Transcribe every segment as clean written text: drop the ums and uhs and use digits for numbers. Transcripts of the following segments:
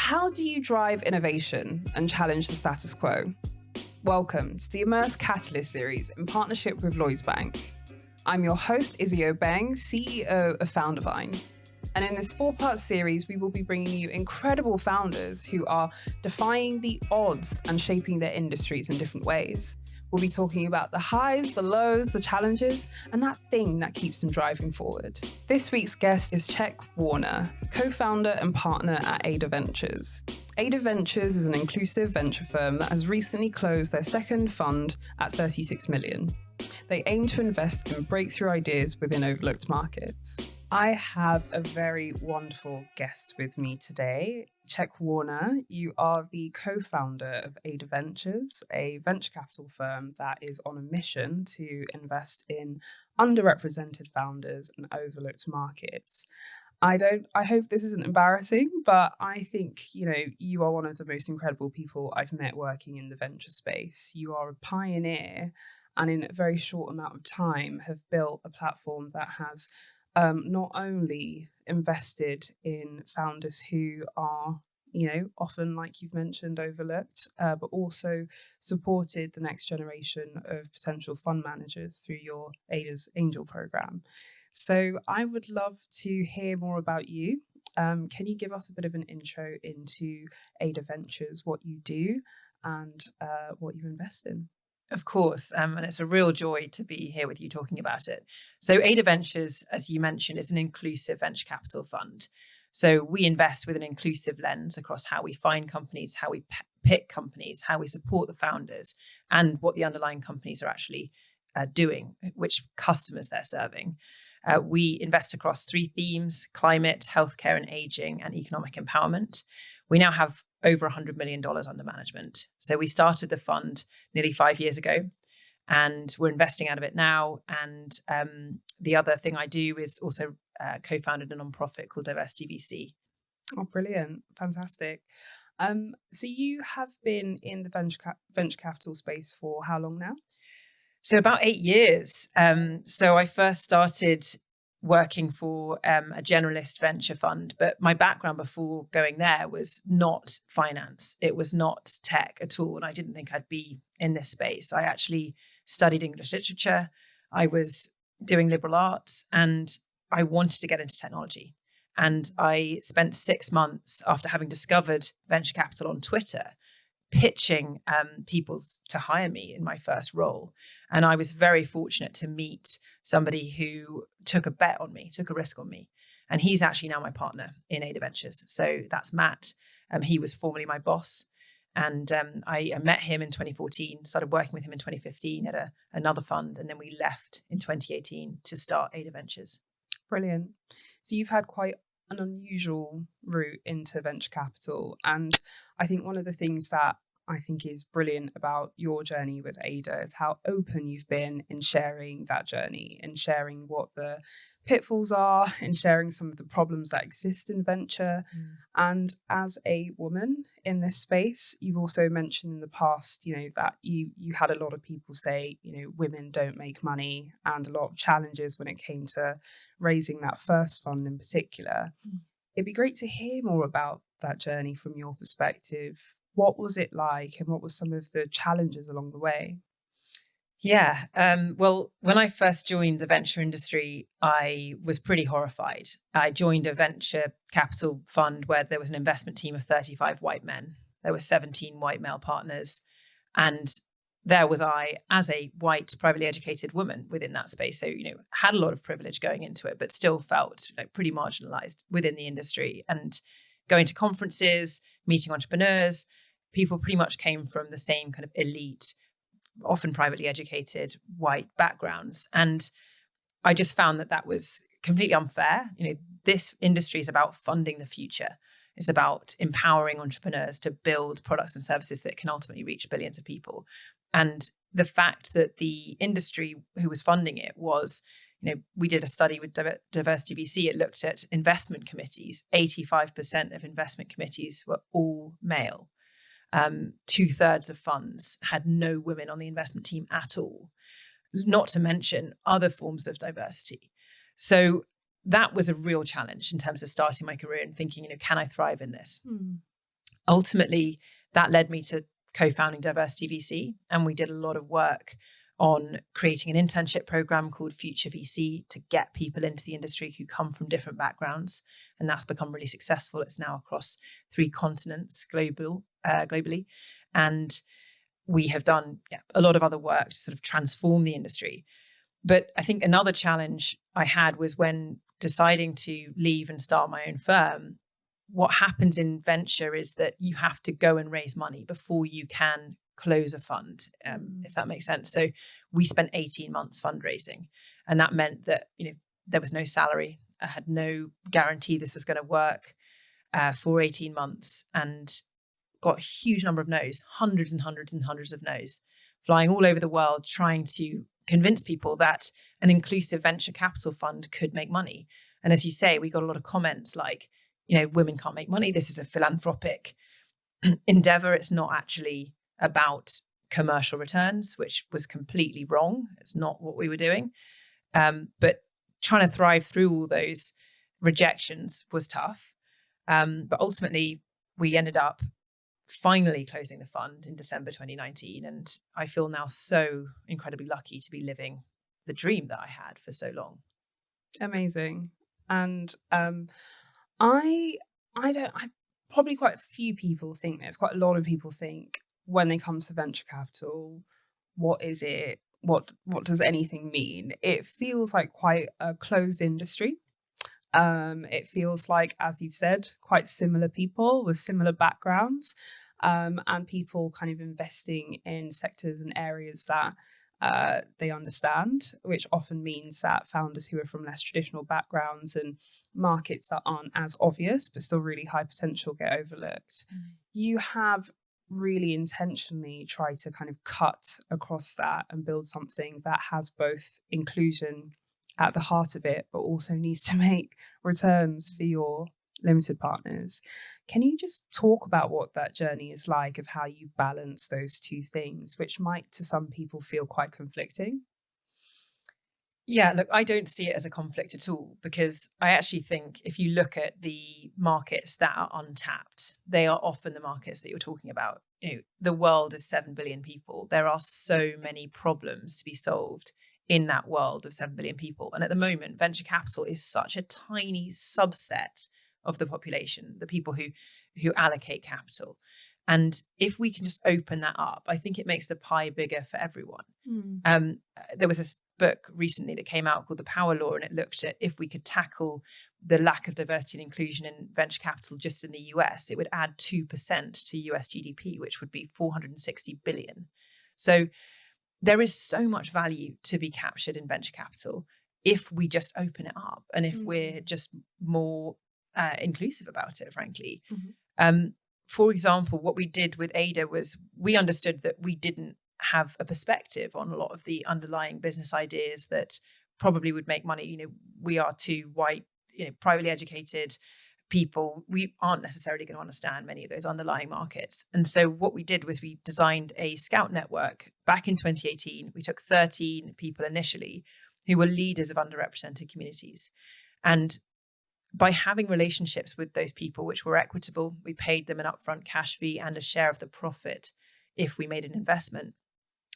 How do you drive innovation and challenge the status quo? Welcome to the Immerse Catalyst series in partnership with Lloyds Bank. I'm your host, Izzy Obeng, CEO of Foundervine. And in this 4-part series, we will be bringing you incredible founders who are defying the odds and shaping their industries in different ways. We'll be talking about the highs, the lows, the challenges, and that thing that keeps them driving forward. This week's guest is Czech Warner, co-founder and partner at Ada Ventures. Ada Ventures is an inclusive venture firm that has recently closed their second fund at 36 million. They aim to invest in breakthrough ideas within overlooked markets. I have a very wonderful guest with me today. Czech Warner, you are the co-founder of Ada Ventures, a venture capital firm that is on a mission to invest in underrepresented founders and overlooked markets. I hope this isn't embarrassing, but I think, you are one of the most incredible people I've met working in the venture space. You are a pioneer and in a very short amount of time have built a platform that has not only invested in founders who are, often, like you've mentioned, overlooked, but also supported the next generation of potential fund managers through your Ada's Angel program. So I would love to hear more about you. Can you give us a bit of an intro into Ada Ventures, what you do and what you invest in? Of course, and it's a real joy to be here with you talking about it. So Ada Ventures, as you mentioned, is an inclusive venture capital fund. So we invest with an inclusive lens across how we find companies, how we pick companies, how we support the founders, and what the underlying companies are actually doing, which customers they're serving. We invest across 3 themes: climate, healthcare and aging, and economic empowerment. We now have over $100 million under management. So we started the fund nearly 5 years ago, and we're investing out of it now. And the other thing I do is also co-founded a nonprofit called Diversity VC. Oh, brilliant. Fantastic. So you have been in the venture capital space for how long now? So about 8 years. So I first started working for a generalist venture fund, but my background before going there was not finance. It was not tech at all. And I didn't think I'd be in this space. I actually studied English literature. I was doing liberal arts and I wanted to get into technology. And I spent 6 months after having discovered venture capital on Twitter, pitching people to hire me in my first role. And I was very fortunate to meet somebody who took a bet on me, took a risk on me. And he's actually now my partner in Ada Ventures. So that's Matt. He was formerly my boss. And I met him in 2014, started working with him in 2015 at another fund. And then we left in 2018 to start Ada Ventures. Brilliant. So you've had quite an unusual route into venture capital. And I think one of the things that I think is brilliant about your journey with Ada is how open you've been in sharing that journey and sharing what the pitfalls are and sharing some of the problems that exist in venture. And as a woman in this space, you've also mentioned in the past, that you had a lot of people say, women don't make money and a lot of challenges when it came to raising that first fund in particular. It'd be great to hear more about that journey from your perspective. What was it like and what were some of the challenges along the way? Yeah. Well, when I first joined the venture industry, I was pretty horrified. I joined a venture capital fund where there was an investment team of 35 white men. There were 17 white male partners. And there was I, as a white, privately educated woman within that space. So, had a lot of privilege going into it, but still felt pretty marginalized within the industry. And going to conferences, meeting entrepreneurs, people pretty much came from the same kind of elite, often privately educated white backgrounds. And I just found that was completely unfair. This industry is about funding the future. It's about empowering entrepreneurs to build products and services that can ultimately reach billions of people. And the fact that the industry who was funding it was, we did a study with Diversity VC. It looked at investment committees. 85% of investment committees were all male. 2/3 of funds had no women on the investment team at all, not to mention other forms of diversity. So that was a real challenge in terms of starting my career and thinking, can I thrive in this? Ultimately, that led me to co-founding Diversity VC, and we did a lot of work on creating an internship program called Future VC to get people into the industry who come from different backgrounds. And that's become really successful. It's now across 3 continents globally. And we have done a lot of other work to sort of transform the industry. But I think another challenge I had was when deciding to leave and start my own firm. What happens in venture is that you have to go and raise money before you can close a fund, if that makes sense. So we spent 18 months fundraising, and that meant that there was no salary. I had no guarantee this was going to work for 18 months, and got a huge number of no's, hundreds and hundreds and hundreds of no's, flying all over the world trying to convince people that an inclusive venture capital fund could make money. And as you say, we got a lot of comments like, women can't make money. This is a philanthropic endeavor. It's not actually about commercial returns, which was completely wrong. It's not what we were doing. But trying to thrive through all those rejections was tough. But ultimately, we ended up finally closing the fund in December 2019. And I feel now so incredibly lucky to be living the dream that I had for so long. Amazing. And I probably quite a few people think this, quite a lot of people think when they come to venture capital, what is it? What does anything mean? It feels like quite a closed industry. It feels like, as you've said, quite similar people with similar backgrounds, and people kind of investing in sectors and areas that they understand, which often means that founders who are from less traditional backgrounds and markets that aren't as obvious but still really high potential get overlooked. You have really intentionally tried to kind of cut across that and build something that has both inclusion at the heart of it, but also needs to make returns for your limited partners. Can you just talk about what that journey is like, of how you balance those two things, which might to some people feel quite conflicting? Yeah, look, I don't see it as a conflict at all, because I actually think if you look at the markets that are untapped, they are often the markets that you're talking about. The world is 7 billion people. There are so many problems to be solved in that world of 7 billion people. And at the moment, venture capital is such a tiny subset of the population, the people who allocate capital. And if we can just open that up, I think it makes the pie bigger for everyone. There was this book recently that came out called The Power Law, and it looked at if we could tackle the lack of diversity and inclusion in venture capital just in the US, it would add 2% to US GDP, which would be 460 billion. So there is so much value to be captured in venture capital if we just open it up and if we're just more inclusive about it, frankly. For example, what we did with Ada was we understood that we didn't have a perspective on a lot of the underlying business ideas that probably would make money. We are 2 white, privately educated people. We aren't necessarily going to understand many of those underlying markets. And so what we did was we designed a scout network back in 2018. We took 13 people initially who were leaders of underrepresented communities. And by having relationships with those people, which were equitable, we paid them an upfront cash fee and a share of the profit if we made an investment.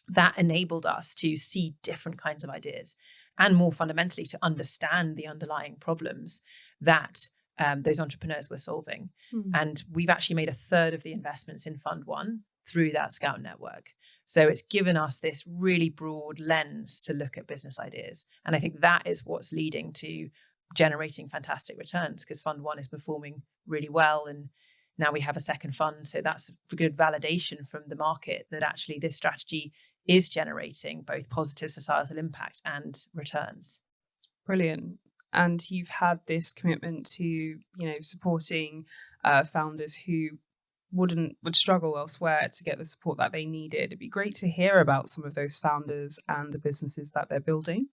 That enabled us to see different kinds of ideas and, more fundamentally, to understand the underlying problems that those entrepreneurs were solving. And we've actually made a third of the investments in Fund 1 through that Scout network. So it's given us this really broad lens to look at business ideas. And I think that is what's leading to generating fantastic returns, because Fund 1 is performing really well. And now we have a second fund. So that's a good validation from the market that actually this strategy is generating both positive societal impact and returns. Brilliant. And you've had this commitment to, supporting founders who would struggle elsewhere to get the support that they needed. It'd be great to hear about some of those founders and the businesses that they're building.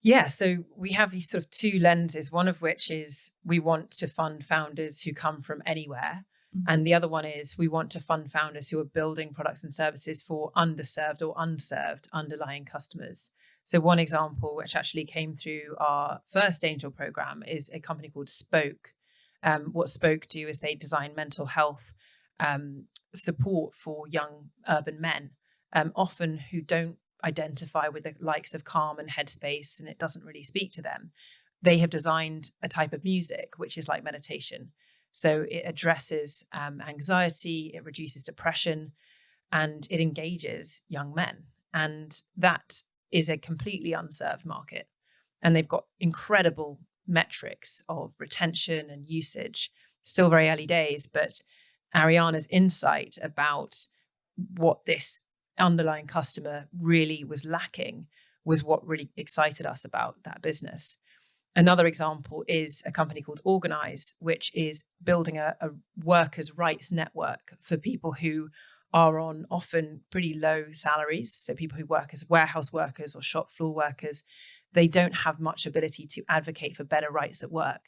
Yeah, so we have these sort of 2 lenses, one of which is we want to fund founders who come from anywhere. And the other one is we want to fund founders who are building products and services for underserved or unserved underlying customers. So one example, which actually came through our first angel program, is a company called Spoke. What Spoke do is they design mental health support for young urban men, often who don't identify with the likes of Calm and Headspace, and it doesn't really speak to them. They have designed a type of music which is like meditation. So it addresses anxiety, it reduces depression, and it engages young men. And that is a completely unserved market. And they've got incredible metrics of retention and usage. Still very early days, but Ariana's insight about what this underlying customer really was lacking was what really excited us about that business. Another example is a company called Organize, which is building a workers' rights network for people who are on often pretty low salaries. So people who work as warehouse workers or shop floor workers, they don't have much ability to advocate for better rights at work.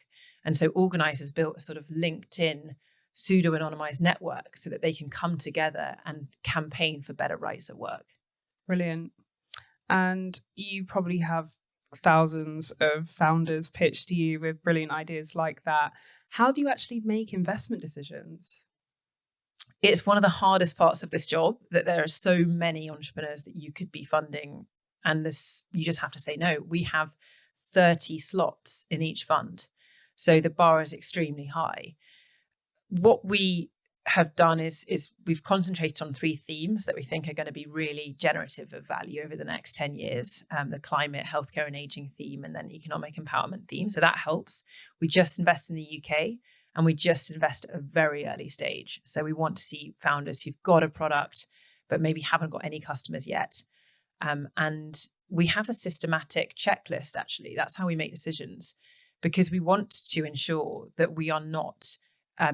And so Organize has built a sort of LinkedIn pseudo-anonymized network so that they can come together and campaign for better rights at work. Brilliant. And you probably have thousands of founders pitch to you with brilliant ideas like that. How do you actually make investment decisions? It's one of the hardest parts of this job, that there are so many entrepreneurs that you could be funding, and you just have to say no. We have 30 slots in each fund, so the bar is extremely high. What we have done is we've concentrated on 3 themes that we think are going to be really generative of value over the next 10 years. The climate, healthcare and aging theme, and then economic empowerment theme. So that helps. We just invest in the UK, and we just invest at a very early stage. So we want to see founders who've got a product, but maybe haven't got any customers yet. And we have a systematic checklist, actually. That's how we make decisions, because we want to ensure that we are not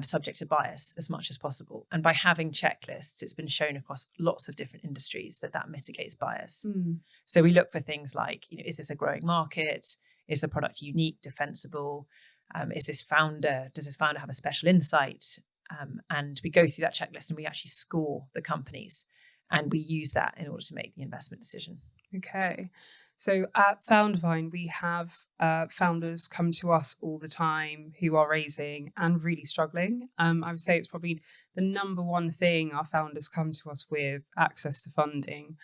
subject to bias as much as possible. And by having checklists, it's been shown across lots of different industries that mitigates bias. So we look for things like, is this a growing market? Is the product unique, defensible? Does this founder have a special insight? And we go through that checklist and we actually score the companies, and we use that in order to make the investment decision. Okay. So at Foundvine, we have founders come to us all the time who are raising and really struggling. I would say it's probably the number one thing our founders come to us with: access to funding.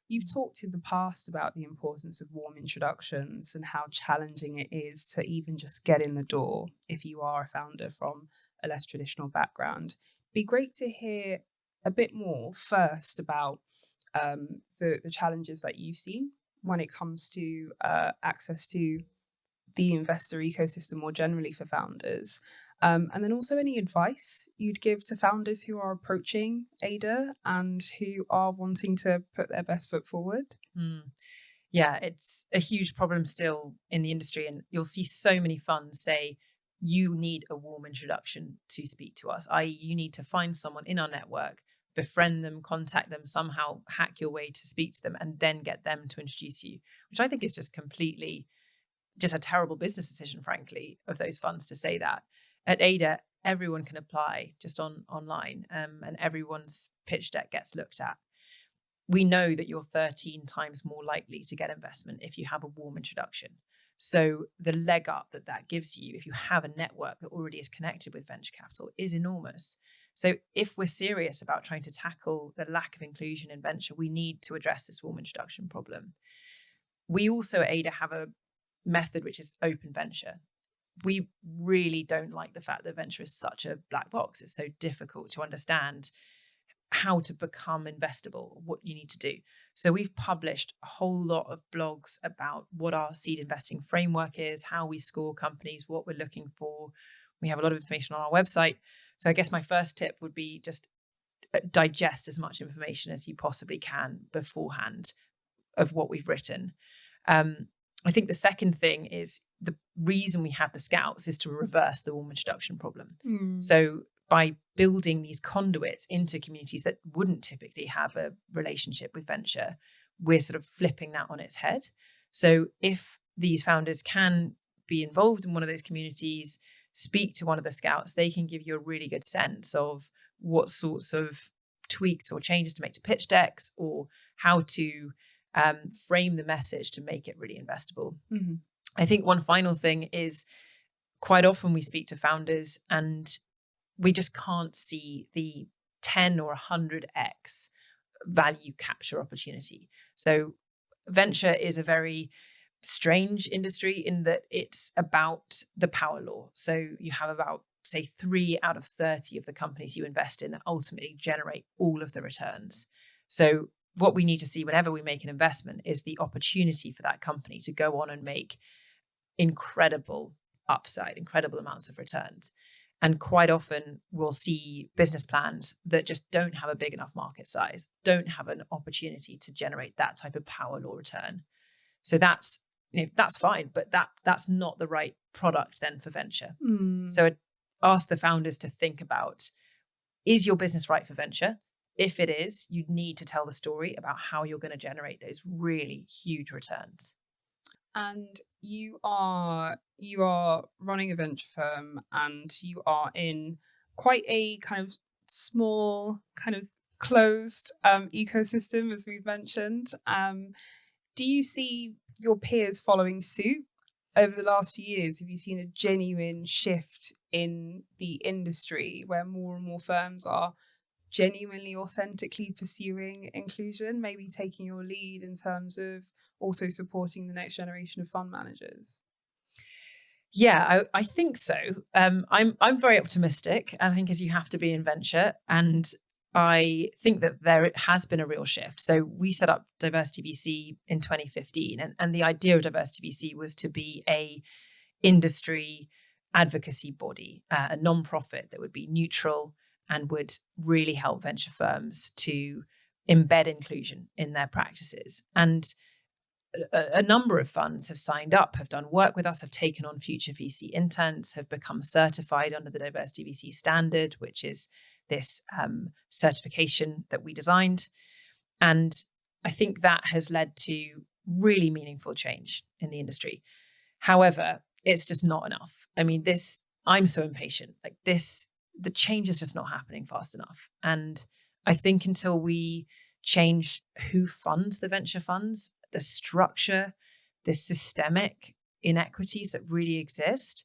You've talked in the past about the importance of warm introductions and how challenging it is to even just get in the door if you are a founder from a less traditional background. It'd be great to hear a bit more first about the challenges that you've seen when it comes to access to the investor ecosystem more generally for founders. And then also any advice you'd give to founders who are approaching Ada and who are wanting to put their best foot forward. Yeah, it's a huge problem still in the industry. And you'll see so many funds say, you need a warm introduction to speak to us, i.e. you need to find someone in our network, befriend them, contact them, somehow hack your way to speak to them, and then get them to introduce you, which I think is just a terrible business decision, frankly, of those funds to say that. At Ada, everyone can apply just online, and everyone's pitch deck gets looked at. We know that you're 13 times more likely to get investment if you have a warm introduction. So the leg up that gives you, if you have a network that already is connected with venture capital, is enormous. So if we're serious about trying to tackle the lack of inclusion in venture, we need to address this warm introduction problem. We also at Ada have a method which is open venture. We really don't like the fact that venture is such a black box. It's so difficult to understand how to become investable, what you need to do. So we've published a whole lot of blogs about what our seed investing framework is, how we score companies, what we're looking for. We have a lot of information on our website. So I guess my first tip would be just digest as much information as you possibly can beforehand of what we've written. I think the second thing is, the reason we have the scouts is to reverse the warm introduction problem. So by building these conduits into communities that wouldn't typically have a relationship with venture, we're sort of flipping that on its head. So if these founders can be involved in one of those communities, speak to one of the scouts, they can give you a really good sense of what sorts of tweaks or changes to make to pitch decks, or how to frame the message to make it really investable. I think one final thing is, quite often we speak to founders and we just can't see the 10 or 100x value capture opportunity. So venture is a very strange industry in that it's about the power law. So you have about, say, 3 out of 30 of the companies you invest in that ultimately generate all of the returns. So what we need to see whenever we make an investment is the opportunity for that company to go on and make incredible upside, incredible amounts of returns. And quite often we'll see business plans that just don't have a big enough market size, don't have an opportunity to generate that type of power law return. So that's fine, but that's not the right product then for venture. So I'd ask the founders to think about, is your business right for venture? If it is, you need to tell the story about how you're going to generate those really huge returns. And you are running a venture firm, and you are in quite a kind of small, kind of closed ecosystem, as we've mentioned. Do you see your peers following suit? Over the last few years, have you seen a genuine shift in the industry where more and more firms are genuinely, authentically pursuing inclusion, maybe taking your lead in terms of also supporting the next generation of fund managers? Yeah, I think so. I'm very optimistic. I think as you have to be in venture, and I think that there has been a real shift. So we set up Diversity VC in 2015, and the idea of Diversity VC was to be a industry advocacy body, a non-profit that would be neutral and would really help venture firms to embed inclusion in their practices. And a number of funds have signed up, have done work with us, have taken on future VC interns, have become certified under the Diversity VC standard, which is this certification that we designed. And I think that has led to really meaningful change in the industry. However, it's just not enough. I mean, I'm so impatient. The change is just not happening fast enough. And I think until we change who funds the venture funds, the structure, the systemic inequities that really exist,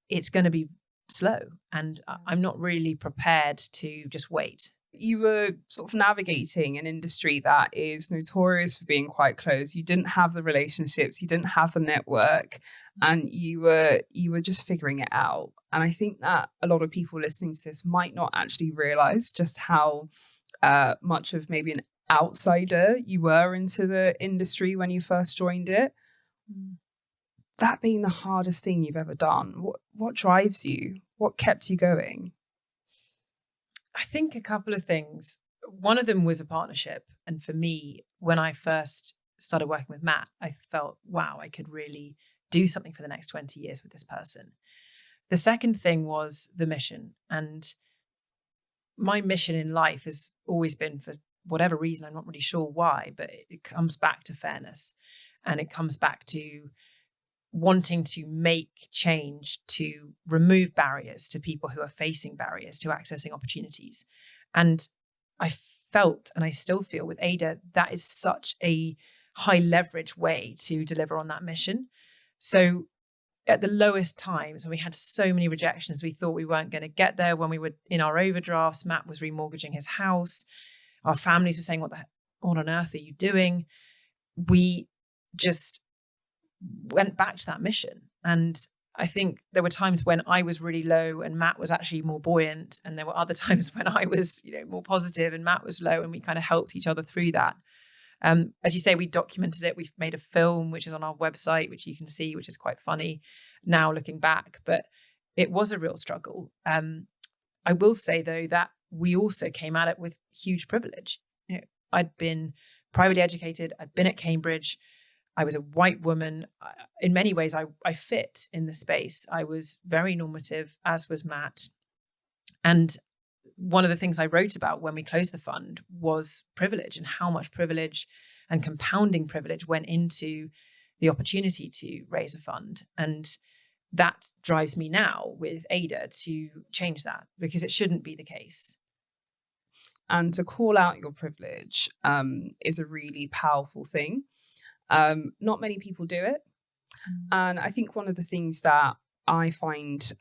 it's going to be slow. And I'm not really prepared to just wait. You were sort of navigating an industry that is notorious for being quite closed. You didn't have the relationships, you didn't have the network, and you were just figuring it out. And I think that a lot of people listening to this might not actually realize just how much of maybe an outsider you were into the industry when you first joined it. That being the hardest thing you've ever done, what drives you? What kept you going? I think a couple of things. One of them was a partnership. And for me, when I first started working with Matt, I felt, wow, I could really do something for the next 20 years with this person. The second thing was the mission. And my mission in life has always been, for whatever reason, I'm not really sure why, but it comes back to fairness. And it comes back to wanting to make change, to remove barriers to people who are facing barriers to accessing opportunities. And I felt, and I still feel with Ada, that is such a high leverage way to deliver on that mission. So at the lowest times, when we had so many rejections, we thought we weren't going to get there. When we were in our overdrafts, Matt was remortgaging his house. Our families were saying, what on earth are you doing? We just went back to that mission. And I think there were times when I was really low and Matt was actually more buoyant. And there were other times when I was, more positive and Matt was low, and we kind of helped each other through that. As you say, we documented it. We've made a film, which is on our website, which you can see, which is quite funny now looking back, but it was a real struggle. I will say though, that we also came at it with huge privilege. I'd been privately educated. I'd been at Cambridge. I was a white woman. In many ways, I fit in the space. I was very normative, as was Matt. And one of the things I wrote about when we closed the fund was privilege, and how much privilege and compounding privilege went into the opportunity to raise a fund. And that drives me now with Ada to change that, because it shouldn't be the case. And to call out your privilege is a really powerful thing. Not many people do it. And I think one of the things that I find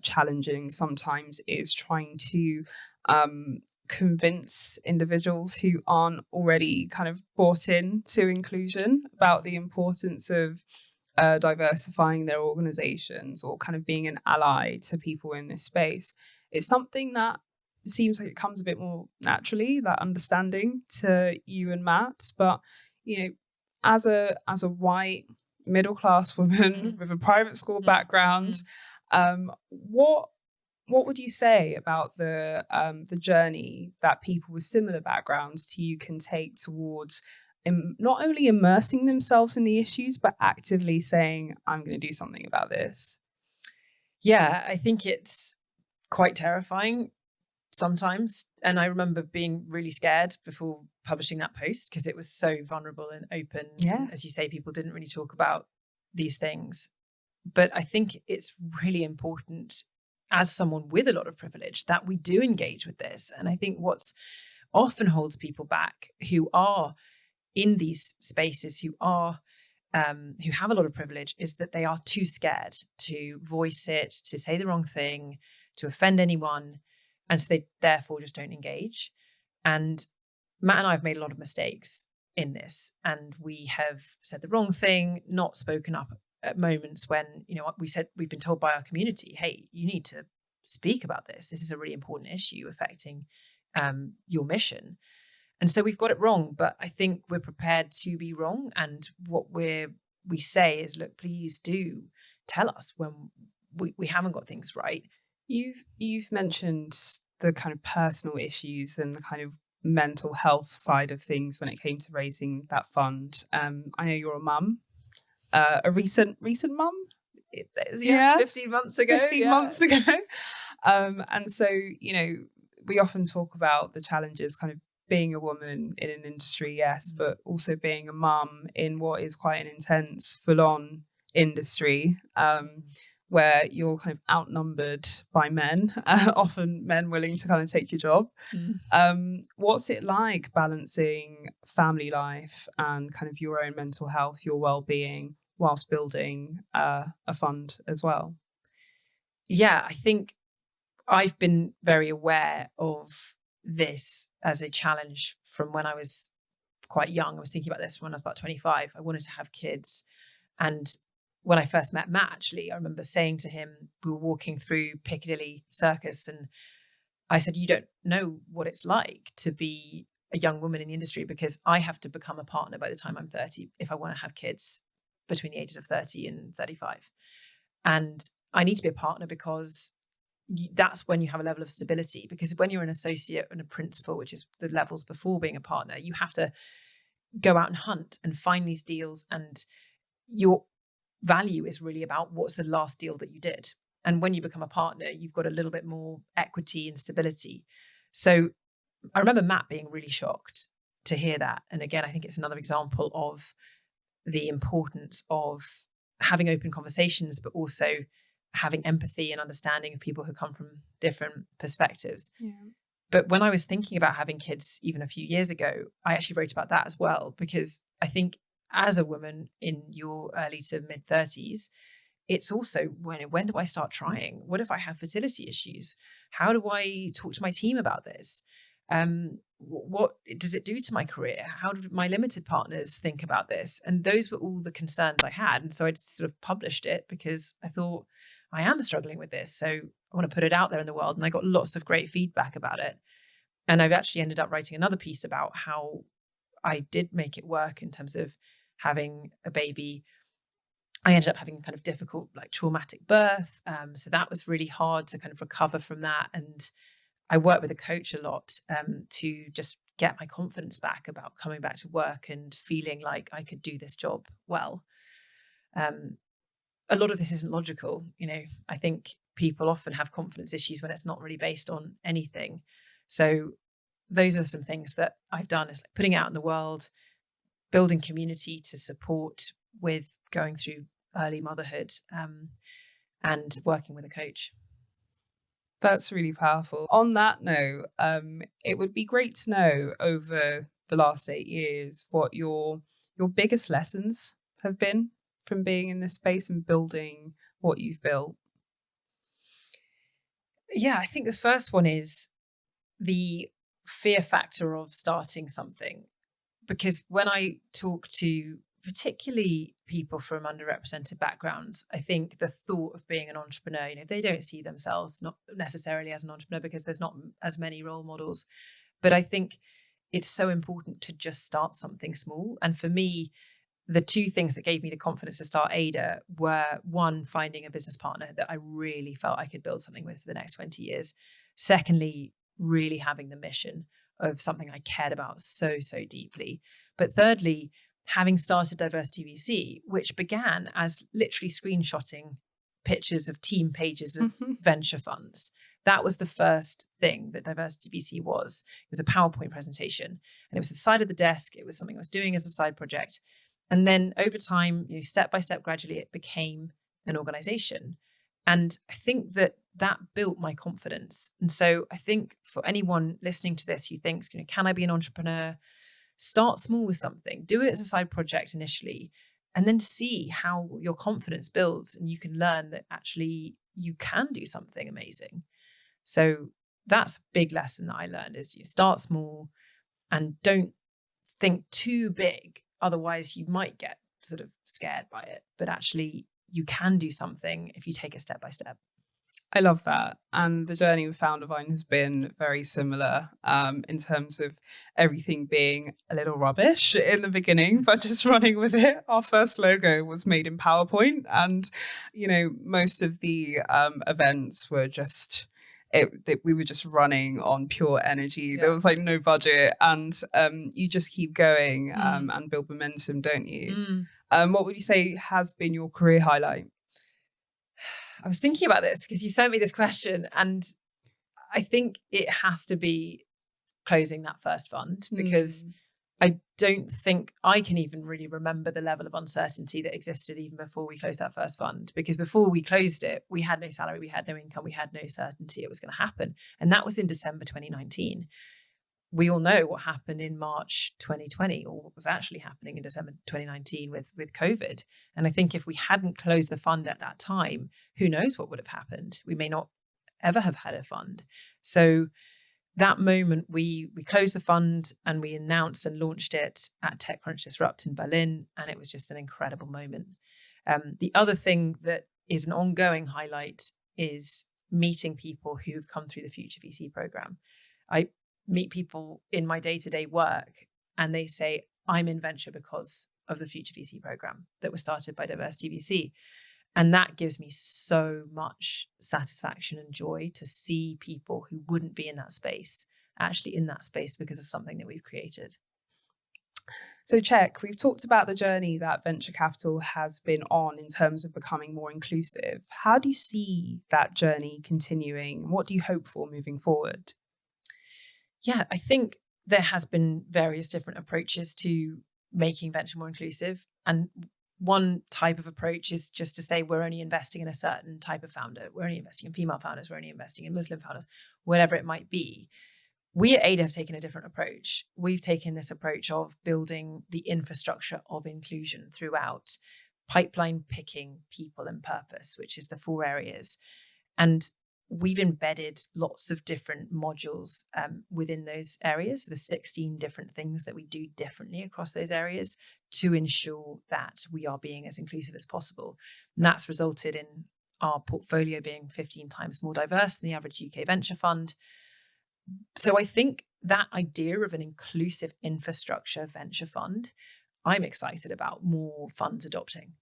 challenging sometimes is trying to convince individuals who aren't already kind of bought in to inclusion about the importance of diversifying their organizations or kind of being an ally to people in this space. It's something that seems like it comes a bit more naturally, that understanding to you and Matt. But, you know, as a white middle class woman with a private school background, what would you say about the journey that people with similar backgrounds to you can take towards not only immersing themselves in the issues, but actively saying, I'm going to do something about this? Yeah, I think it's quite terrifying sometimes. And I remember being really scared before publishing that post because it was so vulnerable and open. Yeah. And as you say, people didn't really talk about these things. But I think it's really important as someone with a lot of privilege that we do engage with this. And I think what's often holds people back who are in these spaces, who have a lot of privilege, is that they are too scared to voice it, to say the wrong thing, to offend anyone. And so they therefore just don't engage. And Matt and I have made a lot of mistakes in this. And we have said the wrong thing, not spoken up at moments when, we've been told by our community, hey, you need to speak about this. This is a really important issue affecting your mission. And so we've got it wrong, but I think we're prepared to be wrong. And what we say is, look, please do tell us when we haven't got things right. You've mentioned the kind of personal issues and the kind of mental health side of things when it came to raising that fund. I know you're a mum, a recent mum. 15 months ago. 15 months ago. And so, we often talk about the challenges kind of being a woman in an industry, yes, but also being a mum in what is quite an intense, full-on industry, where you're kind of outnumbered by men, often men willing to kind of take your job. What's it like balancing family life and kind of your own mental health, your well-being, whilst building a fund as well? Yeah, I think I've been very aware of this as a challenge from when I was quite young. I was thinking about this when I was about 25. I wanted to have kids. And when I first met Matt, actually, I remember saying to him, we were walking through Piccadilly Circus, and I said, you don't know what it's like to be a young woman in the industry, because I have to become a partner by the time I'm 30 if I want to have kids between the ages of 30 and 35. And I need to be a partner because that's when you have a level of stability. Because when you're an associate and a principal, which is the levels before being a partner, you have to go out and hunt and find these deals. And your value is really about what's the last deal that you did. And when you become a partner, you've got a little bit more equity and stability. So I remember Matt being really shocked to hear that. And again, I think it's another example of the importance of having open conversations, but also having empathy and understanding of people who come from different perspectives. Yeah. But when I was thinking about having kids even a few years ago, I actually wrote about that as well, because I think as a woman in your early to mid 30s, it's also when do I start trying? What if I have fertility issues? How do I talk to my team about this? What does it do to my career? How do my limited partners think about this? And those were all the concerns I had. And so I just sort of published it because I thought, I am struggling with this. So I want to put it out there in the world. And I got lots of great feedback about it. And I've actually ended up writing another piece about how I did make it work in terms of having a baby. I ended up having kind of difficult, like traumatic birth. So that was really hard to kind of recover from that. And I work with a coach a lot to just get my confidence back about coming back to work and feeling like I could do this job well. A lot of this isn't logical. I think people often have confidence issues when it's not really based on anything. So those are some things that I've done, is like putting out in the world, building community to support with going through early motherhood, and working with a coach. That's really powerful. On that note, it would be great to know over the last 8 years what your biggest lessons have been from being in this space and building what you've built. Yeah, I think the first one is the fear factor of starting something. Because when I talk to particularly people from underrepresented backgrounds, I think the thought of being an entrepreneur, they don't see themselves not necessarily as an entrepreneur because there's not as many role models. But I think it's so important to just start something small. And for me, the two things that gave me the confidence to start Ada were, one, finding a business partner that I really felt I could build something with for the next 20 years. Secondly, really having the mission of something I cared about so, so deeply. But thirdly, having started Diversity VC, which began as literally screenshotting pictures of team pages of venture funds. That was the first thing that Diversity VC was. It was a PowerPoint presentation, and it was at the side of the desk. It was something I was doing as a side project. And then over time, step by step, gradually, it became an organization. And I think that built my confidence. And so I think for anyone listening to this who thinks, can I be an entrepreneur? Start small with something, do it as a side project initially, and then see how your confidence builds. And you can learn that actually you can do something amazing. So that's a big lesson that I learned is you start small and don't think too big. Otherwise, you might get sort of scared by it. But actually, you can do something if you take it step by step. I love that. And the journey with Foundervine has been very similar in terms of everything being a little rubbish in the beginning, but just running with it. Our first logo was made in PowerPoint. And, most of the events were just... we were just running on pure energy. There was like no budget, and you just keep going and build momentum, don't you? What would you say has been your career highlight? I was thinking about this because you sent me this question, and I think it has to be closing that first fund, because I don't think I can even really remember the level of uncertainty that existed even before we closed that first fund. Because before we closed it, we had no salary, we had no income, we had no certainty it was going to happen. And that was in December 2019. We all know what happened in March 2020, or what was actually happening in December 2019 with COVID. And I think if we hadn't closed the fund at that time, who knows what would have happened? We may not ever have had a fund. So that moment, we closed the fund and we announced and launched it at TechCrunch Disrupt in Berlin. And it was just an incredible moment. The other thing that is an ongoing highlight is meeting people who've come through the Future VC program. I meet people in my day-to-day work and they say, I'm in venture because of the Future VC program that was started by Diversity VC. And that gives me so much satisfaction and joy to see people who wouldn't be in that space, actually in that space because of something that we've created. So Czech, we've talked about the journey that venture capital has been on in terms of becoming more inclusive. How do you see that journey continuing? What do you hope for moving forward? Yeah, I think there has been various different approaches to making venture more inclusive. And one type of approach is just to say we're only investing in a certain type of founder. We're only investing in female founders. We're only investing in Muslim founders, whatever it might be. We at Ada have taken a different approach. We've taken this approach of building the infrastructure of inclusion throughout, pipeline picking, people, and purpose, which is the 4 areas. And we've embedded lots of different modules within those areas. There's 16 different things that we do differently across those areas to ensure that we are being as inclusive as possible. And that's resulted in our portfolio being 15 times more diverse than the average UK venture fund. So I think that idea of an inclusive infrastructure venture fund, I'm excited about more funds adopting.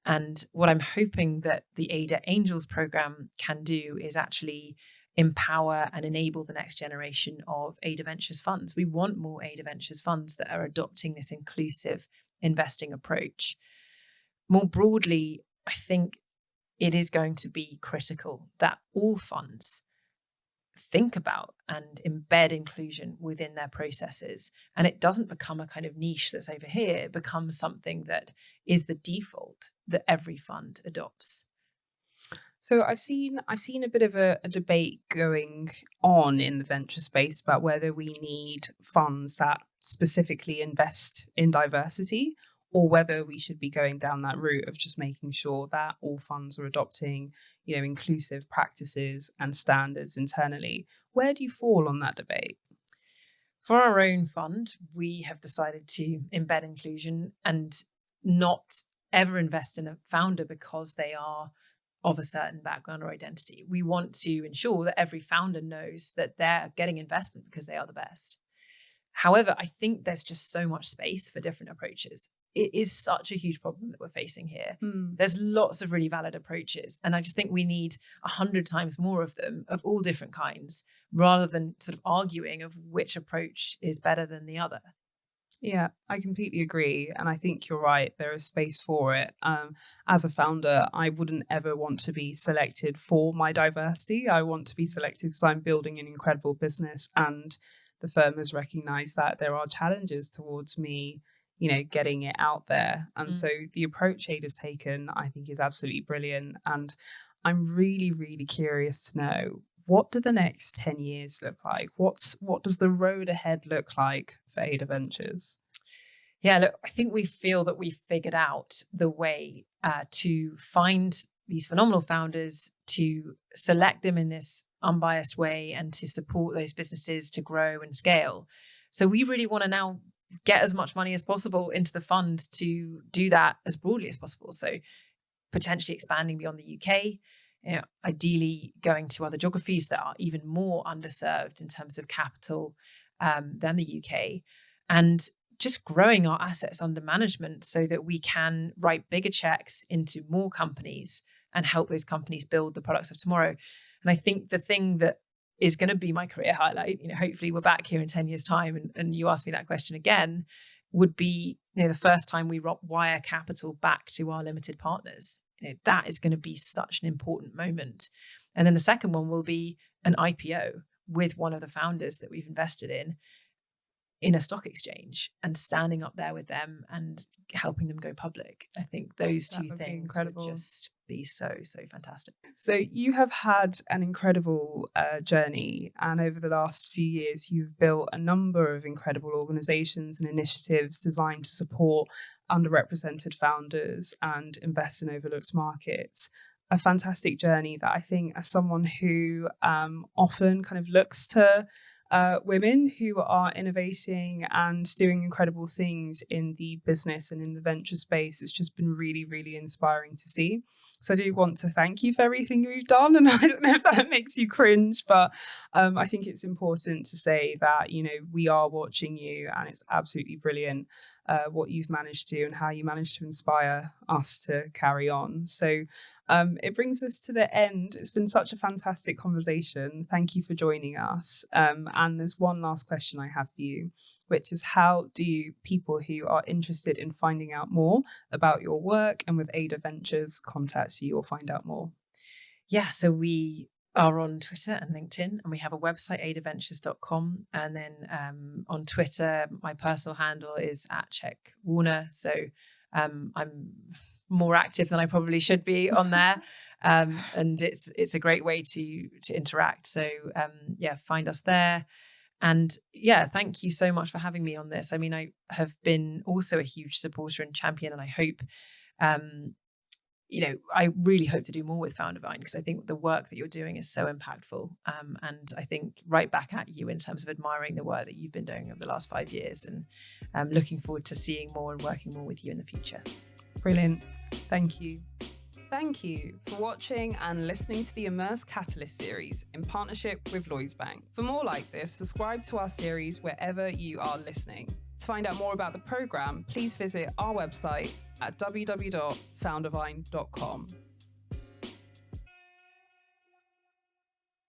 And what I'm hoping that the Ada Angels program can do is actually empower and enable the next generation of Ada Ventures funds. We want more Ada Ventures funds that are adopting this inclusive investing approach. More broadly, I think it is going to be critical that all funds think about and embed inclusion within their processes. And it doesn't become a kind of niche that's over here. It becomes something that is the default that every fund adopts. So I've seen a bit of a debate going on in the venture space about whether we need funds that specifically invest in diversity, or whether we should be going down that route of just making sure that all funds are adopting, inclusive practices and standards internally. Where do you fall on that debate? For our own fund, we have decided to embed inclusion and not ever invest in a founder because they are of a certain background or identity. We want to ensure that every founder knows that they're getting investment because they are the best. However, I think there's just so much space for different approaches. It is such a huge problem that we're facing here. There's lots of really valid approaches. And I just think we need 100 times more of them, of all different kinds, rather than sort of arguing of which approach is better than the other. Yeah, I completely agree. And I think you're right. There is space for it. As a founder, I wouldn't ever want to be selected for my diversity. I want to be selected because I'm building an incredible business, and the firm has recognized that there are challenges towards me, getting it out there. And so the approach Ada has taken, I think, is absolutely brilliant. And I'm really, really curious to know, what do the next 10 years look like? What does the road ahead look like for Ada Ventures? Yeah, look, I think we feel that we've figured out the way to find these phenomenal founders, to select them in this unbiased way, and to support those businesses to grow and scale. So we really want to now get as much money as possible into the fund to do that as broadly as possible. So potentially expanding beyond the UK, ideally going to other geographies that are even more underserved in terms of capital than the UK, and just growing our assets under management so that we can write bigger checks into more companies and help those companies build the products of tomorrow. And I think the thing that is going to be my career highlight, hopefully we're back here in 10 years time and you ask me that question again, would be the first time we wire capital back to our limited partners. That is going to be such an important moment. And then the second one will be an IPO with one of the founders that we've invested in a stock exchange, and standing up there with them and helping them go public. I think those two things would just be so, so fantastic. So you have had an incredible journey, and over the last few years, you've built a number of incredible organizations and initiatives designed to support underrepresented founders and invest in overlooked markets. A fantastic journey that I think, as someone who often kind of looks to women who are innovating and doing incredible things in the business and in the venture space, it's just been really, really inspiring to see. So I do want to thank you for everything you've done. And I don't know if that makes you cringe, but I think it's important to say that, we are watching you, and it's absolutely brilliant what you've managed to do and how you managed to inspire us to carry on. So it brings us to the end. It's been such a fantastic conversation. Thank you for joining us. And there's one last question I have for you, which is, how do people who are interested in finding out more about your work and with Ada Ventures contact you or find out more? Yeah, so we are on Twitter and LinkedIn, and we have a website, adaventures.com. And then on Twitter, my personal handle is @CheckWarner. So I'm more active than I probably should be on there. And it's a great way to interact. So find us there. And thank you so much for having me on this. I mean, I have been also a huge supporter and champion, and I hope, I really hope to do more with Foundervine, because I think the work that you're doing is so impactful. And I think right back at you in terms of admiring the work that you've been doing over the last 5 years, and looking forward to seeing more and working more with you in the future. Brilliant. Thank you. Thank you for watching and listening to the Immerse Catalyst series in partnership with Lloyds Bank. For more like this, subscribe to our series wherever you are listening. To find out more about the program, please visit our website at www.foundervine.com.